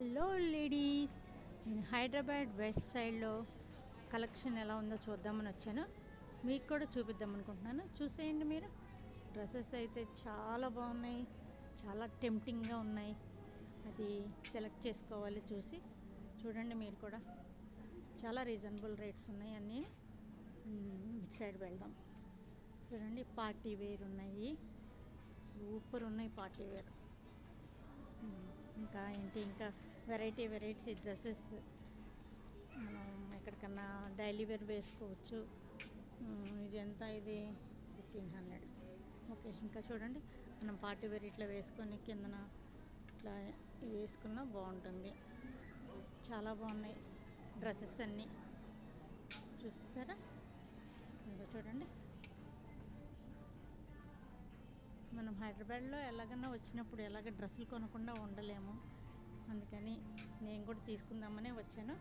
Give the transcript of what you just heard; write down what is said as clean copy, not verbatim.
Hello ladies, నేను Hyderabad west సైడ్లో collection ఎలా ఉందో చూద్దామని వచ్చాను. మీకు కూడా చూపిద్దాం అనుకుంటున్నాను. చూసేయండి మీరు. డ్రెస్సెస్ అయితే చాలా బాగున్నాయి, చాలా టెంప్టింగ్గా ఉన్నాయి. అది సెలెక్ట్ చేసుకోవాలి. చూడండి మీరు కూడా. చాలా రీజనబుల్ రేట్స్ ఉన్నాయి అన్నీ. ఇటు సైడ్ వెళ్దాం. చూడండి, పార్టీ వేర్ ఉన్నాయి, సూపర్ ఉన్నాయి పార్టీ వేర్. ఇంకా వెరైటీ డ్రెస్సెస్ మనం ఎక్కడికన్నా డైలీ వేర్ వేసుకోవచ్చు. ఇది ఎంత? ఇది 1500. ఓకే. ఇంకా చూడండి, మనం పార్టీ వేర్ ఇట్లా వేసుకొని కిందన ఇట్లా ఇది వేసుకున్నా బాగుంటుంది. చాలా బాగున్నాయి డ్రెస్సెస్ అన్నీ. చూసేసారా? ఇంకా చూడండి, మనం హైదరాబాద్లో ఎలాగన్నా వచ్చినప్పుడు ఎలాగ డ్రెస్సులు కొనకుండా ఉండలేము. అందుకని నేను కూడా తీసుకుందామనే వచ్చాను.